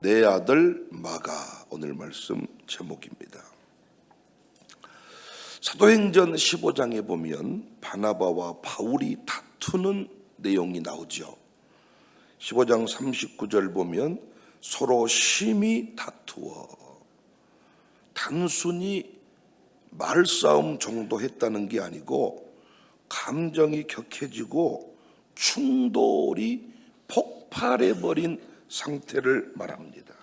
내 아들 마가, 오늘 말씀 제목입니다. 사도행전 15장에 보면 바나바와 바울이 다투는 내용이 나오죠. 15장 39절 보면 서로 심히 다투어, 단순히 말싸움 정도 했다는 게 아니고 감정이 격해지고 충돌이 폭발해버린 상태를 말합니다.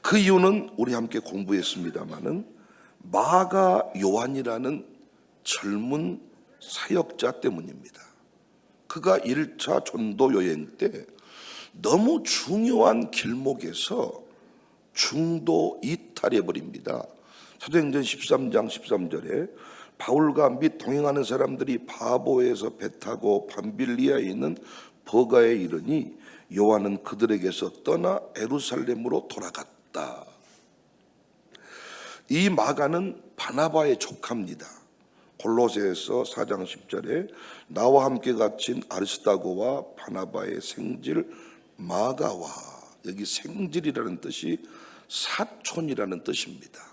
그 이유는 우리 함께 공부했습니다마는 마가 요한이라는 젊은 사역자 때문입니다. 그가 1차 전도 여행 때 너무 중요한 길목에서 중도 이탈해버립니다. 사도행전 13장 13절에 바울과 및 동행하는 사람들이 바보에서 배 타고 밤빌리아에 있는 버가에 이르니 요한은 그들에게서 떠나 예루살렘으로 돌아갔다. 이 마가는 바나바의 조카입니다. 골로새서 4장 10절에 나와 함께 갇힌 아리스다고와 바나바의 생질 마가와, 여기 생질이라는 뜻이 사촌이라는 뜻입니다.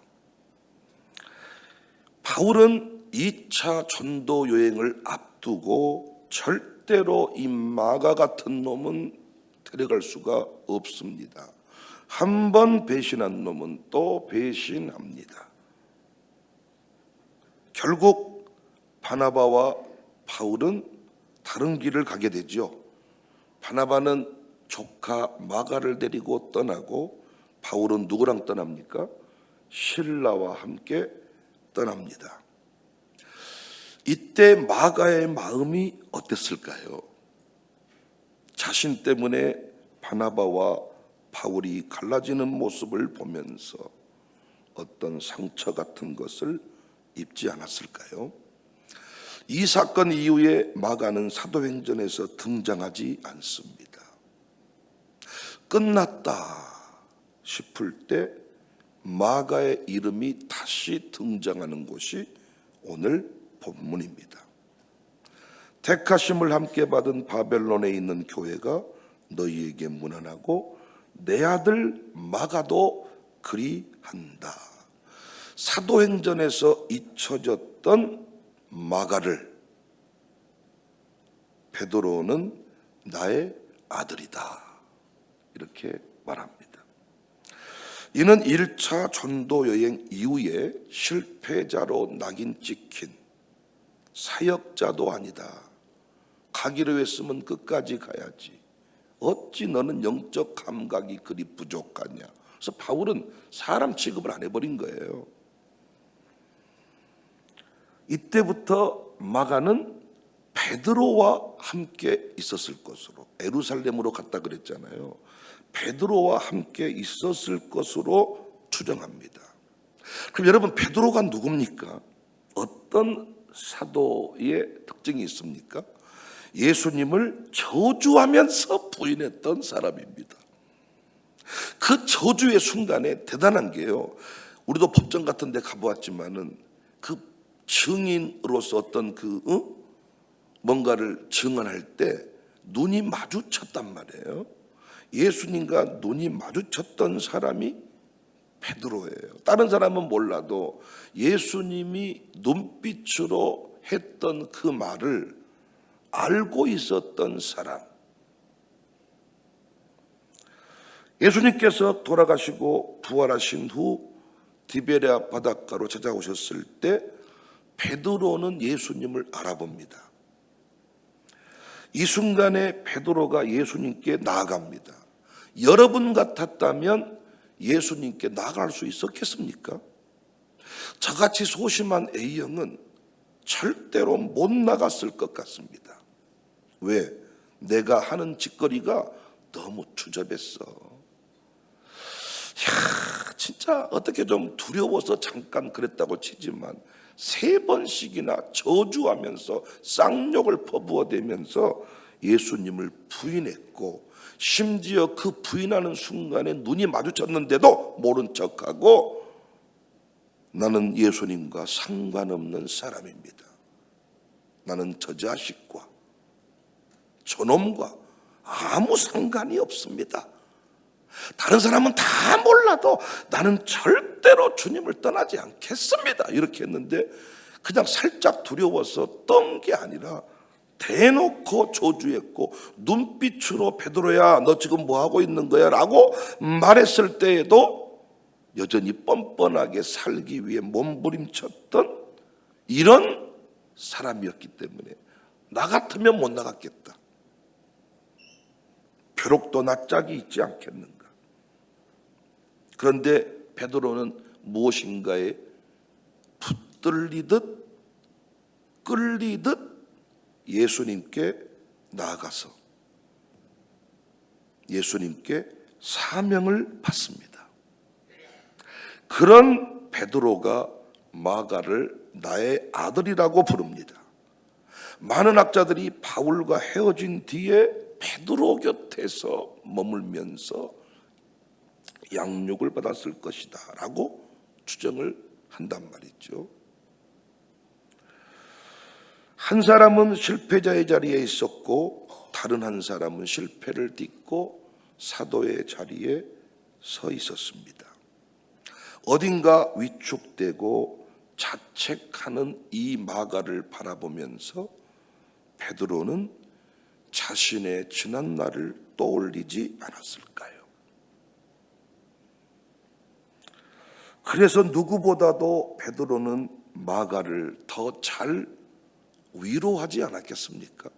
바울은 2차 전도 여행을 앞두고 절대로 이 마가 같은 놈은 데려갈 수가 없습니다. 한 번 배신한 놈은 또 배신합니다. 결국 바나바와 바울은 다른 길을 가게 되죠. 바나바는 조카 마가를 데리고 떠나고 바울은 누구랑 떠납니까? 실라와 함께 떠납니다. 이때 마가의 마음이 어땠을까요? 자신 때문에 바나바와 바울이 갈라지는 모습을 보면서 어떤 상처 같은 것을 입지 않았을까요? 이 사건 이후에 마가는 사도행전에서 등장하지 않습니다. 끝났다 싶을 때 마가의 이름이 다시 등장하는 곳이 오늘 본문입니다. 택하심을 함께 받은 바벨론에 있는 교회가 너희에게 문안하고 내 아들 마가도 그리한다. 사도행전에서 잊혀졌던 마가를 베드로는 나의 아들이다, 이렇게 말합니다. 이는 1차 전도 여행 이후에 실패자로 낙인 찍힌 사역자도 아니다. 가기로 했으면 끝까지 가야지. 어찌 너는 영적 감각이 그리 부족하냐. 그래서 바울은 사람 취급을 안 해버린 거예요. 이때부터 마가는 베드로와 함께 있었을 것으로, 예루살렘으로 갔다 그랬잖아요. 베드로와 함께 있었을 것으로 추정합니다. 그럼 여러분, 베드로가 누굽니까? 어떤 사도의 특징이 있습니까? 예수님을 저주하면서 부인했던 사람입니다. 그 저주의 순간에 대단한 게요, 우리도 법정 같은 데 가보았지만은 그 증인으로서 어떤 뭔가를 증언할 때 눈이 마주쳤단 말이에요. 예수님과 눈이 마주쳤던 사람이 베드로예요. 다른 사람은 몰라도 예수님이 눈빛으로 했던 그 말을 알고 있었던 사람. 예수님께서 돌아가시고 부활하신 후 디베랴 바닷가로 찾아오셨을 때 베드로는 예수님을 알아봅니다. 이 순간에 베드로가 예수님께 나아갑니다. 여러분 같았다면 예수님께 나아갈 수 있었겠습니까? 저같이 소심한 A형은 절대로 못 나갔을 것 같습니다. 왜? 내가 하는 짓거리가 너무 추접했어. 진짜 어떻게 좀 두려워서 잠깐 그랬다고 치지만 3번씩이나 저주하면서 쌍욕을 퍼부어대면서 예수님을 부인했고, 심지어 그 부인하는 순간에 눈이 마주쳤는데도 모른 척하고 나는 예수님과 상관없는 사람입니다. 나는 저 자식과 저놈과 아무 상관이 없습니다 다른 사람은 다 몰라도 나는 절대로 주님을 떠나지 않겠습니다. 이렇게 했는데 그냥 살짝 두려워서 떤 게 아니라 대놓고 저주했고 눈빛으로 베드로야 너 지금 뭐하고 있는 거야? 라고 말했을 때에도 여전히 뻔뻔하게 살기 위해 몸부림쳤던 이런 사람이었기 때문에 나 같으면 못 나갔겠다. 벼룩도 낯짝이 있지 않겠는가. 그런데 베드로는 무엇인가에 붙들리듯 끌리듯 예수님께 나아가서 예수님께 사명을 받습니다. 그런 베드로가 마가를 나의 아들이라고 부릅니다. 많은 학자들이 바울과 헤어진 뒤에 베드로 곁에서 머물면서 양육을 받았을 것이다 라고 추정을 한단 말이죠. 한 사람은 실패자의 자리에 있었고 다른 한 사람은 실패를 딛고 사도의 자리에 서 있었습니다. 어딘가 위축되고 자책하는 이 마가를 바라보면서 베드로는 자신의 지난 날을 떠올리지 않았을까요? 그래서 누구보다도 베드로는 마가를 더 잘 위로하지 않았겠습니까?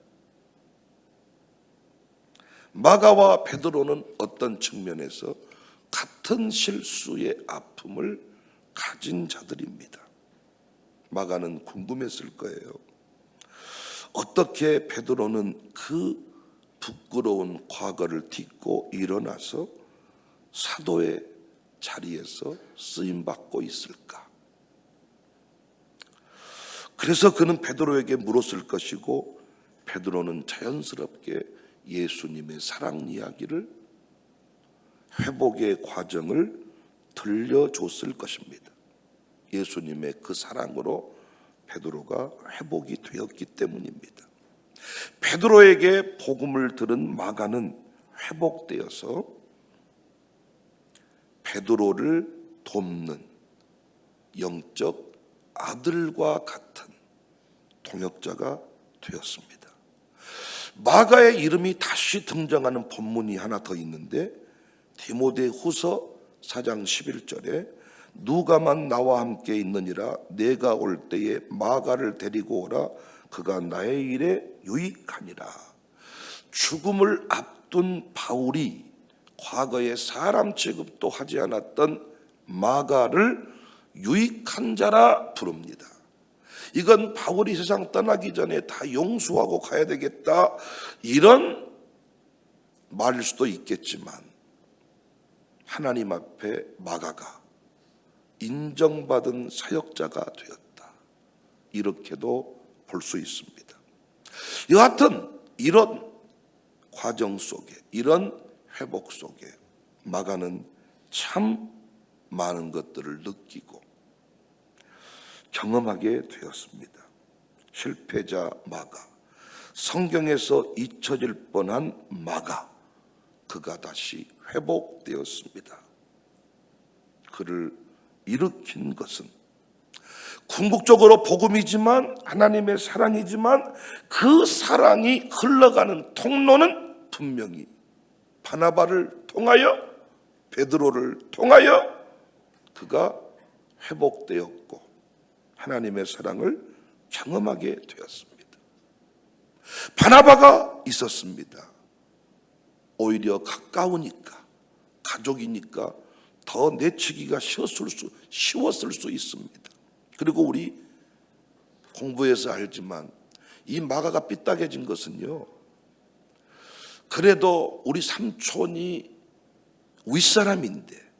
마가와 베드로는 어떤 측면에서 같은 실수의 아픔을 가진 자들입니다. 마가는 궁금했을 거예요. 어떻게 베드로는 그 부끄러운 과거를 딛고 일어나서 사도의 자리에서 쓰임받고 있을까? 그래서 그는 베드로에게 물었을 것이고 베드로는 자연스럽게 예수님의 사랑 이야기를 회복의 과정을 들려줬을 것입니다. 예수님의 그 사랑으로 베드로가 회복이 되었기 때문입니다. 베드로에게 복음을 들은 마가는 회복되어서 베드로를 돕는 영적 아들과 같은 동역자가 되었습니다. 마가의 이름이 다시 등장하는 본문이 하나 더 있는데 디모데후서 4장 11절에 누가만 나와 함께 있느니라 내가 올 때에 마가를 데리고 오라 그가 나의 일에 유익하니라. 죽음을 앞둔 바울이 과거에 사람 취급도 하지 않았던 마가를 유익한 자라 부릅니다. 이건 바울이 세상 떠나기 전에 다 용서하고 가야 되겠다 이런 말일 수도 있겠지만 하나님 앞에 마가가 인정받은 사역자가 되었다 이렇게도 볼 수 있습니다. 여하튼 이런 과정 속에 이런 회복 속에 마가는 참 많은 것들을 느끼고 경험하게 되었습니다. 실패자 마가, 성경에서 잊혀질 뻔한 마가, 그가 다시 회복되었습니다. 그를 일으킨 것은 궁극적으로 복음이지만 하나님의 사랑이지만 그 사랑이 흘러가는 통로는 분명히 바나바를 통하여 베드로를 통하여 그가 회복되었고 하나님의 사랑을 경험하게 되었습니다. 바나바가 있었습니다. 오히려 가까우니까 가족이니까 더 내치기가 쉬웠을 수 있습니다. 그리고 우리 공부해서 알지만 이 마가가 삐딱해진 것은요, 그래도 우리 삼촌이 윗사람인데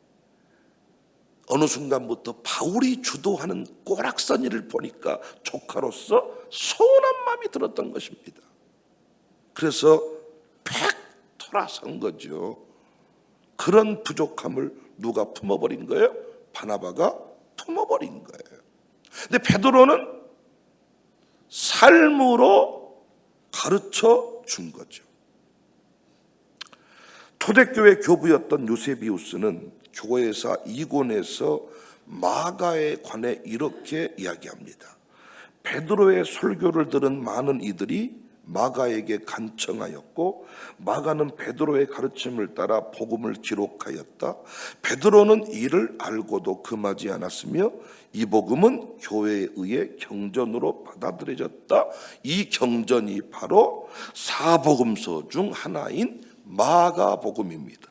어느 순간부터 바울이 주도하는 꼬락서니를 보니까 조카로서 서운한 마음이 들었던 것입니다. 그래서 팩 돌아선 거죠. 그런 부족함을 누가 품어버린 거예요? 바나바가 품어버린 거예요. 근데 베드로는 삶으로 가르쳐 준 거죠. 초대교회 교부였던 유세비우스는 교회사 2권에서 마가에 관해 이렇게 이야기합니다. 베드로의 설교를 들은 많은 이들이 마가에게 간청하였고 마가는 베드로의 가르침을 따라 복음을 기록하였다. 베드로는 이를 알고도 금하지 않았으며 이 복음은 교회에 의해 경전으로 받아들여졌다. 이 경전이 바로 사복음서 중 하나인 마가복음입니다.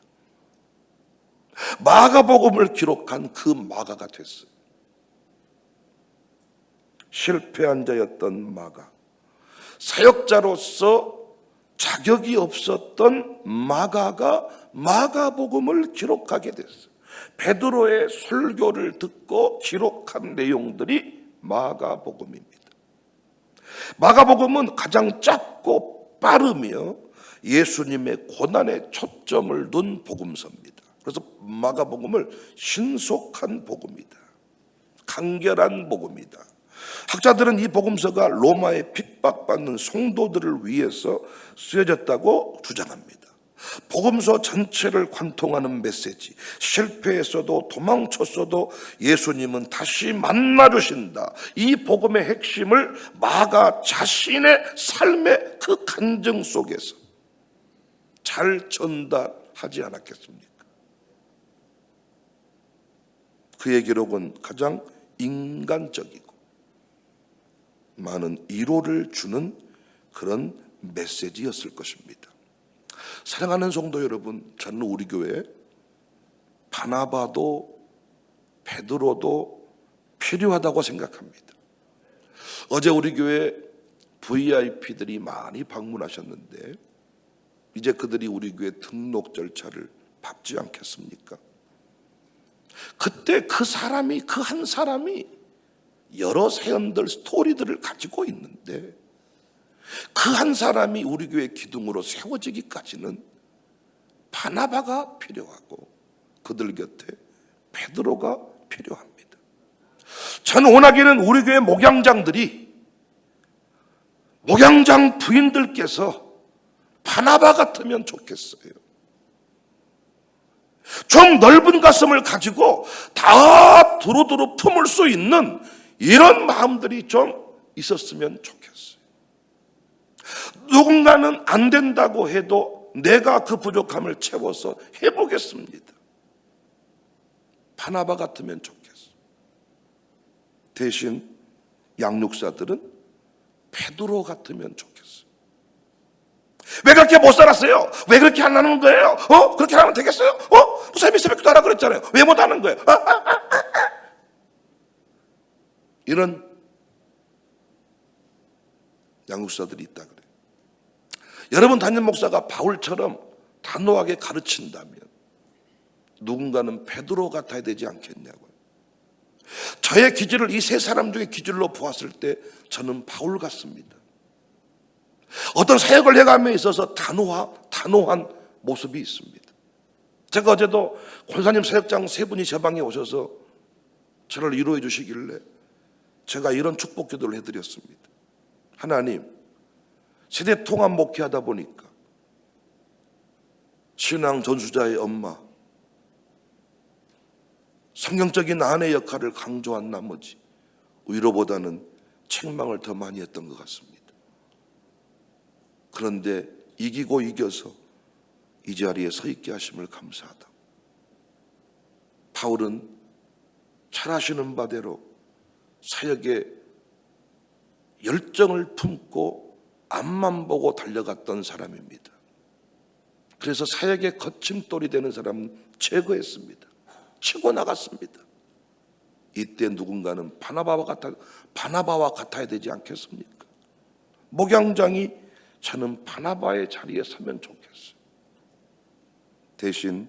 마가복음을 기록한 그 마가가 됐어요. 실패한 자였던 마가, 사역자로서 자격이 없었던 마가가 마가복음을 기록하게 됐어요. 베드로의 설교를 듣고 기록한 내용들이 마가복음입니다. 마가복음은 가장 짧고 빠르며 예수님의 고난에 초점을 둔 복음서입니다. 그래서 마가복음을 신속한 복음이다, 간결한 복음이다. 학자들은 이 복음서가 로마에 핍박받는 성도들을 위해서 쓰여졌다고 주장합니다. 복음서 전체를 관통하는 메시지, 실패했어도 도망쳤어도 예수님은 다시 만나주신다. 이 복음의 핵심을 마가 자신의 삶의 그 간증 속에서 잘 전달하지 않았겠습니까? 그의 기록은 가장 인간적이고 많은 위로를 주는 그런 메시지였을 것입니다. 사랑하는 성도 여러분, 저는 우리 교회 바나바도 베드로도 필요하다고 생각합니다. 어제 우리 교회 VIP들이 많이 방문하셨는데 이제 그들이 우리 교회 등록 절차를 밟지 않겠습니까? 그때 그 한 사람이 여러 사연들, 스토리들을 가지고 있는데 그 한 사람이 우리 교회 기둥으로 세워지기까지는 바나바가 필요하고 그들 곁에 베드로가 필요합니다. 저는 원하기는 우리 교회 목양장들이, 목양장 부인들께서 바나바 같으면 좋겠어요. 좀 넓은 가슴을 가지고 다 두루두루 품을 수 있는 이런 마음들이 좀 있었으면 좋겠어요. 누군가는 안 된다고 해도 내가 그 부족함을 채워서 해보겠습니다. 바나바 같으면 좋겠어요. 대신 양육사들은 베드로 같으면 좋겠어요. 왜 그렇게 못 살았어요? 왜 그렇게 안 하는 거예요? 그렇게 하면 되겠어요? 무사히 새벽기도 하라 그랬잖아요. 왜 못 하는 거예요? 이런 양육사들이 있다 그래요. 여러분 담임 목사가 바울처럼 단호하게 가르친다면 누군가는 베드로 같아야 되지 않겠냐고요. 저의 기질을 이 세 사람 중에 기질로 보았을 때 저는 바울 같습니다. 어떤 사역을 해감에 있어서 단호한 모습이 있습니다. 제가 어제도 권사님 사역장 세 분이 제 방에 오셔서 저를 위로해 주시길래 제가 이런 축복 기도를 해드렸습니다. 하나님, 세대 통합 목회하다 보니까 신앙 전수자의 엄마, 성경적인 아내 역할을 강조한 나머지 위로보다는 책망을 더 많이 했던 것 같습니다. 그런데 이기고 이겨서 이 자리에 서 있게 하심을 감사하다. 바울은 잘 아시는 바대로 사역에 열정을 품고 앞만 보고 달려갔던 사람입니다. 그래서 사역의 거침돌이 되는 사람은 제거했습니다. 치고 나갔습니다. 이때 누군가는 바나바와 같아야 되지 않겠습니까? 목양장이 저는 바나바의 자리에 서면 좋겠어요. 대신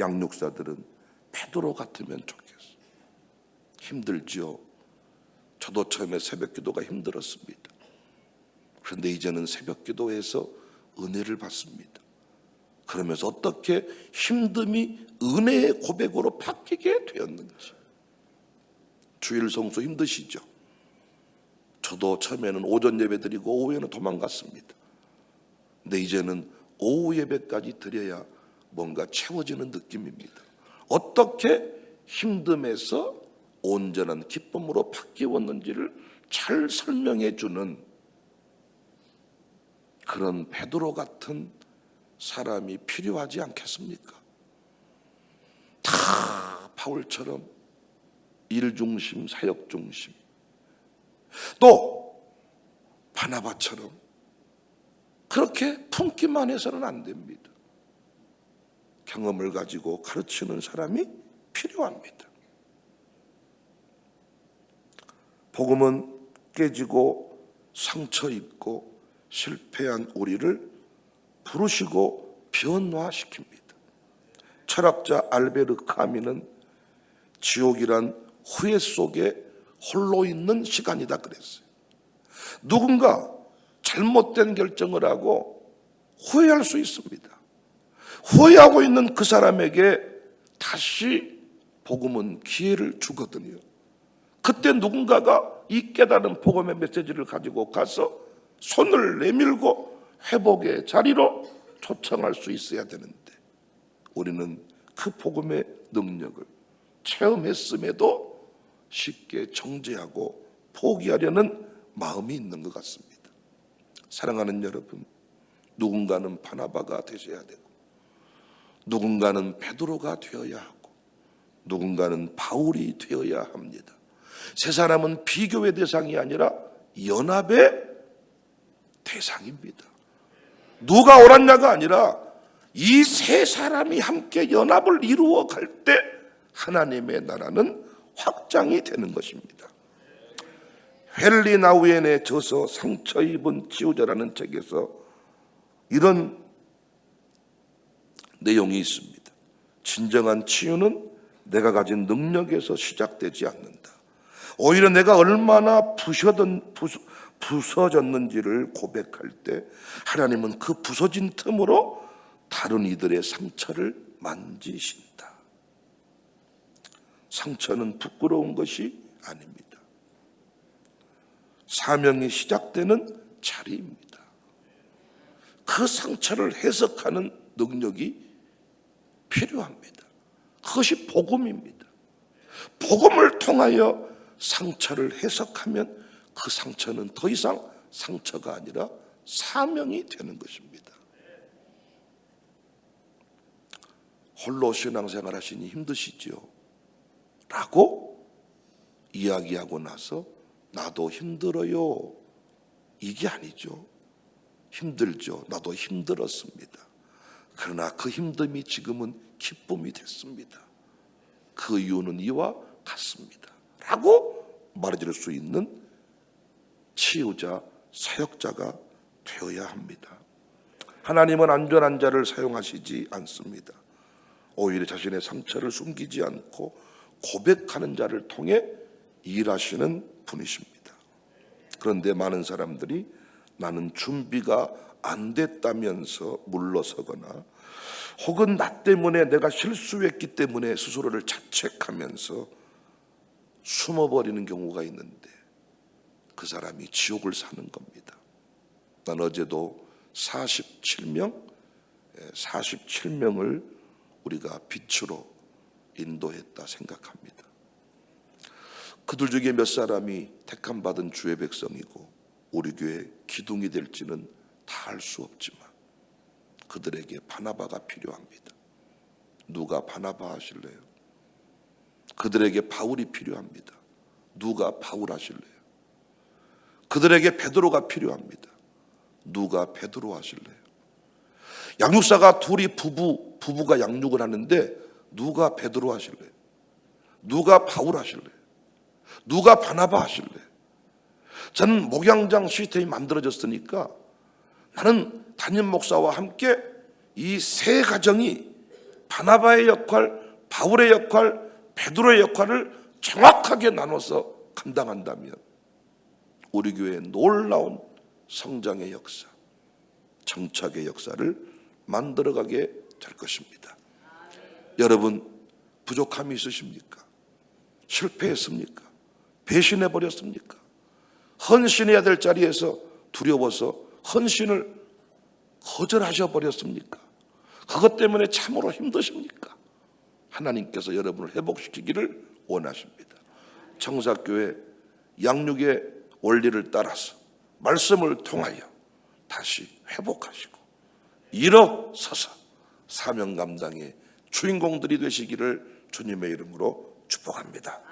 양육사들은 베드로 같으면 좋겠어요. 힘들지요. 저도 처음에 새벽 기도가 힘들었습니다. 그런데 이제는 새벽 기도에서 은혜를 받습니다. 그러면서 어떻게 힘듦이 은혜의 고백으로 바뀌게 되었는지. 주일 성수 힘드시죠? 저도 처음에는 오전 예배 드리고 오후에는 도망갔습니다. 근데 이제는 오후 예배까지 드려야 뭔가 채워지는 느낌입니다. 어떻게 힘듦에서 온전한 기쁨으로 바뀌었는지를 잘 설명해 주는 그런 베드로 같은 사람이 필요하지 않겠습니까? 다 바울처럼 일중심, 사역중심, 또 바나바처럼 그렇게 품기만 해서는 안 됩니다. 경험을 가지고 가르치는 사람이 필요합니다. 복음은 깨지고 상처 입고 실패한 우리를 부르시고 변화시킵니다. 철학자 알베르 카미는 지옥이란 후회 속에 홀로 있는 시간이다 그랬어요. 누군가 잘못된 결정을 하고 후회할 수 있습니다. 후회하고 있는 그 사람에게 다시 복음은 기회를 주거든요. 그때 누군가가 이 깨달은 복음의 메시지를 가지고 가서 손을 내밀고 회복의 자리로 초청할 수 있어야 되는데, 우리는 그 복음의 능력을 체험했음에도 쉽게 정죄하고 포기하려는 마음이 있는 것 같습니다. 사랑하는 여러분, 누군가는 바나바가 되셔야 되고, 누군가는 베드로가 되어야 하고, 누군가는 바울이 되어야 합니다. 세 사람은 비교의 대상이 아니라 연합의 대상입니다. 누가 옳았냐가 아니라 이 세 사람이 함께 연합을 이루어 갈 때 하나님의 나라는 확장이 되는 것입니다. 헬리나우엔의 저서 상처 입은 치유자라는 책에서 이런 내용이 있습니다. 진정한 치유는 내가 가진 능력에서 시작되지 않는다. 오히려 내가 얼마나 부서졌는지를 고백할 때 하나님은 그 부서진 틈으로 다른 이들의 상처를 만지신다. 상처는 부끄러운 것이 아닙니다. 사명이 시작되는 자리입니다. 그 상처를 해석하는 능력이 필요합니다. 그것이 복음입니다. 복음을 통하여 상처를 해석하면 그 상처는 더 이상 상처가 아니라 사명이 되는 것입니다. 홀로 신앙생활 하시니 힘드시지요? 라고 이야기하고 나서 나도 힘들어요, 이게 아니죠. 힘들죠. 나도 힘들었습니다. 그러나 그 힘듦이 지금은 기쁨이 됐습니다. 그 이유는 이와 같습니다. 라고 말해줄 수 있는 치유자, 사역자가 되어야 합니다. 하나님은 안전한 자를 사용하시지 않습니다. 오히려 자신의 상처를 숨기지 않고 고백하는 자를 통해 일하시는 분이십니다. 그런데 많은 사람들이 나는 준비가 안 됐다면서 물러서거나 혹은 나 때문에, 내가 실수했기 때문에 스스로를 자책하면서 숨어버리는 경우가 있는데 그 사람이 지옥을 사는 겁니다. 난 어제도 47명을 우리가 빛으로 인도했다 생각합니다. 그들 중에 몇 사람이 택함받은 주의 백성이고 우리 교회 기둥이 될지는 다 알 수 없지만 그들에게 바나바가 필요합니다. 누가 바나바 하실래요? 그들에게 바울이 필요합니다. 누가 바울 하실래요? 그들에게 베드로가 필요합니다. 누가 베드로 하실래요? 양육사가 둘이 부부가 양육을 하는데 누가 베드로 하실래요? 누가 바울 하실래요? 누가 바나바 하실래요? 저는 목양장 시스템이 만들어졌으니까 나는 담임 목사와 함께 이 세 가정이 바나바의 역할, 바울의 역할, 베드로의 역할을 정확하게 나눠서 감당한다면 우리 교회의 놀라운 성장의 역사, 정착의 역사를 만들어가게 될 것입니다. 여러분, 부족함이 있으십니까? 실패했습니까? 배신해버렸습니까? 헌신해야 될 자리에서 두려워서 헌신을 거절하셔버렸습니까? 그것 때문에 참으로 힘드십니까? 하나님께서 여러분을 회복시키기를 원하십니다. 청사교회 양육의 원리를 따라서 말씀을 통하여 다시 회복하시고 일어서서 사명 감당의 주인공들이 되시기를 주님의 이름으로 축복합니다.